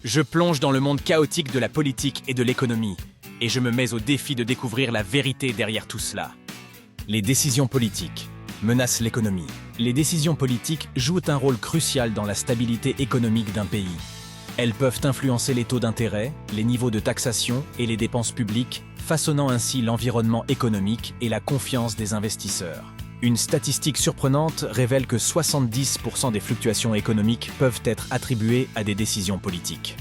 Je plonge dans le monde chaotique de la politique et de l'économie, et je me mets au défi de découvrir la vérité derrière tout cela. Les décisions politiques menacent l'économie. Les décisions politiques jouent un rôle crucial dans la stabilité économique d'un pays. Elles peuvent influencer les taux d'intérêt, les niveaux de taxation et les dépenses publiques, façonnant ainsi l'environnement économique et la confiance des investisseurs. Une statistique surprenante révèle que 70% des fluctuations économiques peuvent être attribuées à des décisions politiques.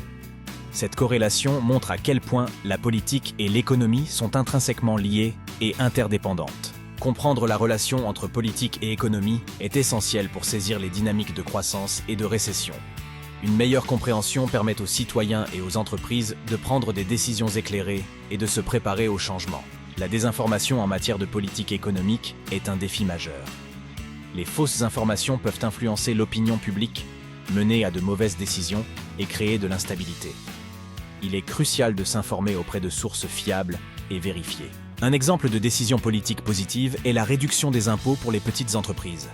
Cette corrélation montre à quel point la politique et l'économie sont intrinsèquement liées et interdépendantes. Comprendre la relation entre politique et économie est essentiel pour saisir les dynamiques de croissance et de récession. Une meilleure compréhension permet aux citoyens et aux entreprises de prendre des décisions éclairées et de se préparer au changement. La désinformation en matière de politique économique est un défi majeur. Les fausses informations peuvent influencer l'opinion publique, mener à de mauvaises décisions et créer de l'instabilité. Il est crucial de s'informer auprès de sources fiables et vérifiées. Un exemple de décision politique positive est la réduction des impôts pour les petites entreprises.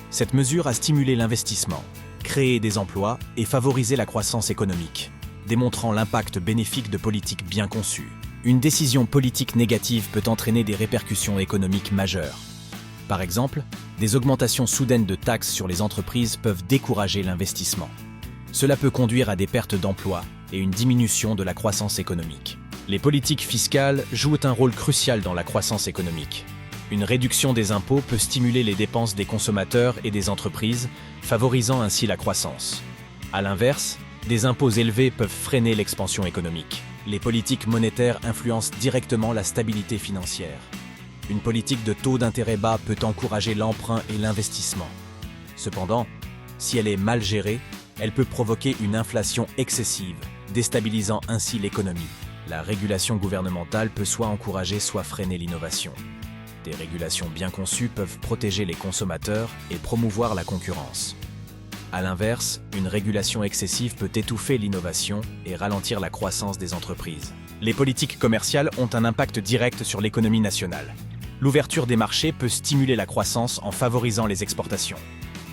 Cette mesure a stimulé l'investissement, créé des emplois et favorisé la croissance économique, démontrant l'impact bénéfique de politiques bien conçues. Une décision politique négative peut entraîner des répercussions économiques majeures. Par exemple, des augmentations soudaines de taxes sur les entreprises peuvent décourager l'investissement. Cela peut conduire à des pertes d'emplois et une diminution de la croissance économique. Les politiques fiscales jouent un rôle crucial dans la croissance économique. Une réduction des impôts peut stimuler les dépenses des consommateurs et des entreprises, favorisant ainsi la croissance. À l'inverse, des impôts élevés peuvent freiner l'expansion économique. Les politiques monétaires influencent directement la stabilité financière. Une politique de taux d'intérêt bas peut encourager l'emprunt et l'investissement. Cependant, si elle est mal gérée, elle peut provoquer une inflation excessive, déstabilisant ainsi l'économie. La régulation gouvernementale peut soit encourager, soit freiner l'innovation. Des régulations bien conçues peuvent protéger les consommateurs et promouvoir la concurrence. À l'inverse, une régulation excessive peut étouffer l'innovation et ralentir la croissance des entreprises. Les politiques commerciales ont un impact direct sur l'économie nationale. L'ouverture des marchés peut stimuler la croissance en favorisant les exportations.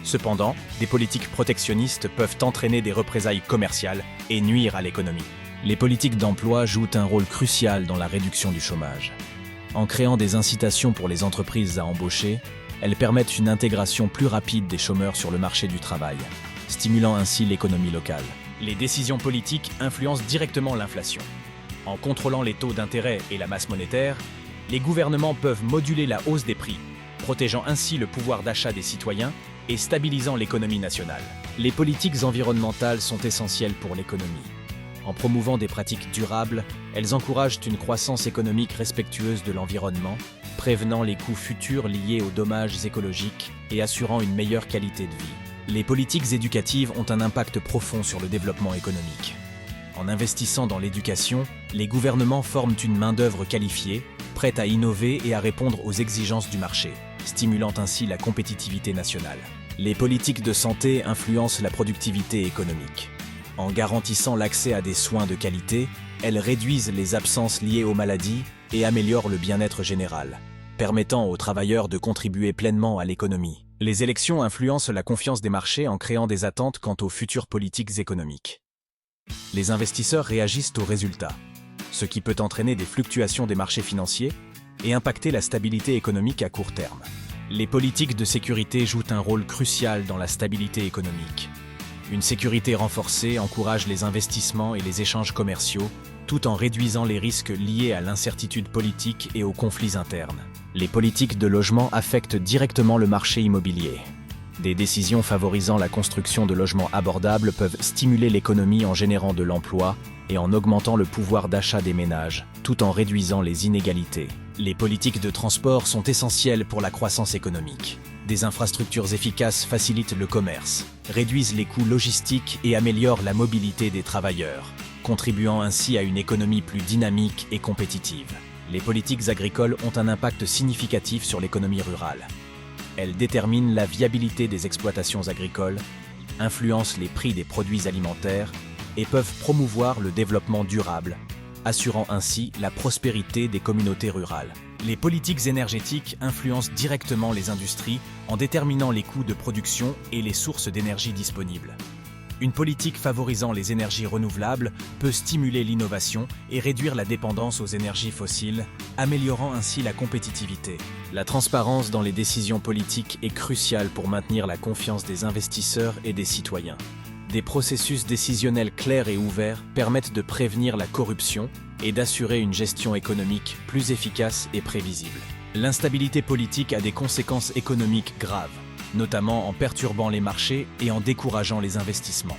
Cependant, des politiques protectionnistes peuvent entraîner des représailles commerciales et nuire à l'économie. Les politiques d'emploi jouent un rôle crucial dans la réduction du chômage. En créant des incitations pour les entreprises à embaucher, elles permettent une intégration plus rapide des chômeurs sur le marché du travail, stimulant ainsi l'économie locale. Les décisions politiques influencent directement l'inflation. En contrôlant les taux d'intérêt et la masse monétaire, les gouvernements peuvent moduler la hausse des prix, protégeant ainsi le pouvoir d'achat des citoyens et stabilisant l'économie nationale. Les politiques environnementales sont essentielles pour l'économie. En promouvant des pratiques durables, elles encouragent une croissance économique respectueuse de l'environnement, prévenant les coûts futurs liés aux dommages écologiques et assurant une meilleure qualité de vie. Les politiques éducatives ont un impact profond sur le développement économique. En investissant dans l'éducation, les gouvernements forment une main-d'œuvre qualifiée, prête à innover et à répondre aux exigences du marché, stimulant ainsi la compétitivité nationale. Les politiques de santé influencent la productivité économique. En garantissant l'accès à des soins de qualité, elles réduisent les absences liées aux maladies et améliorent le bien-être général, permettant aux travailleurs de contribuer pleinement à l'économie. Les élections influencent la confiance des marchés en créant des attentes quant aux futures politiques économiques. Les investisseurs réagissent aux résultats, ce qui peut entraîner des fluctuations des marchés financiers et impacter la stabilité économique à court terme. Les politiques de sécurité jouent un rôle crucial dans la stabilité économique. Une sécurité renforcée encourage les investissements et les échanges commerciaux, tout en réduisant les risques liés à l'incertitude politique et aux conflits internes. Les politiques de logement affectent directement le marché immobilier. Des décisions favorisant la construction de logements abordables peuvent stimuler l'économie en générant de l'emploi et en augmentant le pouvoir d'achat des ménages, tout en réduisant les inégalités. Les politiques de transport sont essentielles pour la croissance économique. Des infrastructures efficaces facilitent le commerce, réduisent les coûts logistiques et améliorent la mobilité des travailleurs, contribuant ainsi à une économie plus dynamique et compétitive. Les politiques agricoles ont un impact significatif sur l'économie rurale. Elles déterminent la viabilité des exploitations agricoles, influencent les prix des produits alimentaires et peuvent promouvoir le développement durable, assurant ainsi la prospérité des communautés rurales. Les politiques énergétiques influencent directement les industries en déterminant les coûts de production et les sources d'énergie disponibles. Une politique favorisant les énergies renouvelables peut stimuler l'innovation et réduire la dépendance aux énergies fossiles, améliorant ainsi la compétitivité. La transparence dans les décisions politiques est cruciale pour maintenir la confiance des investisseurs et des citoyens. Des processus décisionnels clairs et ouverts permettent de prévenir la corruption et d'assurer une gestion économique plus efficace et prévisible. L'instabilité politique a des conséquences économiques graves, notamment en perturbant les marchés et en décourageant les investissements.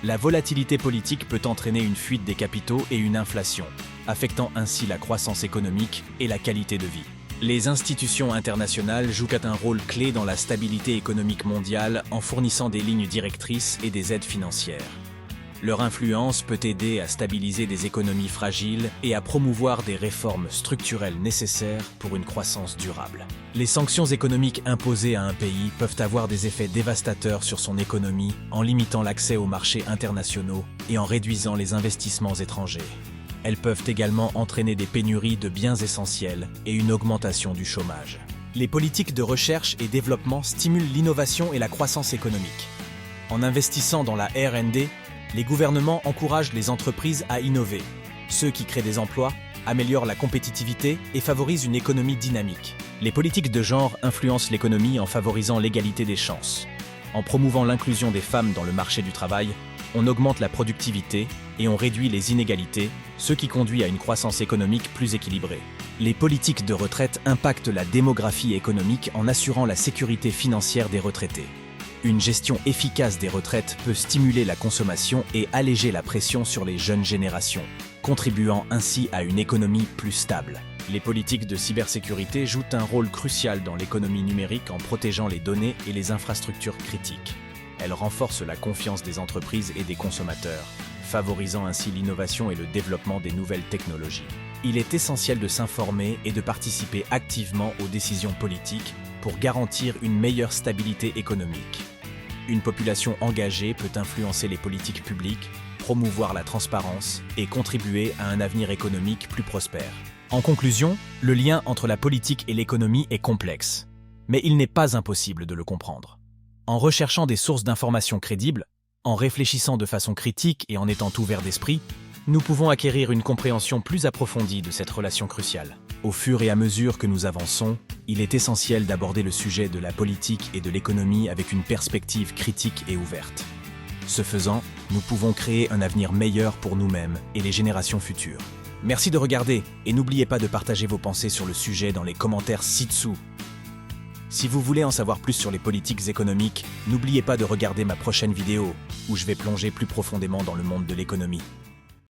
La volatilité politique peut entraîner une fuite des capitaux et une inflation, affectant ainsi la croissance économique et la qualité de vie. Les institutions internationales jouent un rôle clé dans la stabilité économique mondiale en fournissant des lignes directrices et des aides financières. Leur influence peut aider à stabiliser des économies fragiles et à promouvoir des réformes structurelles nécessaires pour une croissance durable. Les sanctions économiques imposées à un pays peuvent avoir des effets dévastateurs sur son économie en limitant l'accès aux marchés internationaux et en réduisant les investissements étrangers. Elles peuvent également entraîner des pénuries de biens essentiels et une augmentation du chômage. Les politiques de recherche et développement stimulent l'innovation et la croissance économique. En investissant dans la R&D, les gouvernements encouragent les entreprises à innover. Ceux qui créent des emplois améliorent la compétitivité et favorisent une économie dynamique. Les politiques de genre influencent l'économie en favorisant l'égalité des chances. En promouvant l'inclusion des femmes dans le marché du travail, on augmente la productivité et on réduit les inégalités, ce qui conduit à une croissance économique plus équilibrée. Les politiques de retraite impactent la démographie économique en assurant la sécurité financière des retraités. Une gestion efficace des retraites peut stimuler la consommation et alléger la pression sur les jeunes générations, contribuant ainsi à une économie plus stable. Les politiques de cybersécurité jouent un rôle crucial dans l'économie numérique en protégeant les données et les infrastructures critiques. Elles renforcent la confiance des entreprises et des consommateurs, favorisant ainsi l'innovation et le développement des nouvelles technologies. Il est essentiel de s'informer et de participer activement aux décisions politiques pour garantir une meilleure stabilité économique. Une population engagée peut influencer les politiques publiques, promouvoir la transparence et contribuer à un avenir économique plus prospère. En conclusion, le lien entre la politique et l'économie est complexe, mais il n'est pas impossible de le comprendre. En recherchant des sources d'informations crédibles, en réfléchissant de façon critique et en étant ouvert d'esprit, nous pouvons acquérir une compréhension plus approfondie de cette relation cruciale. Au fur et à mesure que nous avançons, il est essentiel d'aborder le sujet de la politique et de l'économie avec une perspective critique et ouverte. Ce faisant, nous pouvons créer un avenir meilleur pour nous-mêmes et les générations futures. Merci de regarder et n'oubliez pas de partager vos pensées sur le sujet dans les commentaires ci-dessous. Si vous voulez en savoir plus sur les politiques économiques, n'oubliez pas de regarder ma prochaine vidéo où je vais plonger plus profondément dans le monde de l'économie.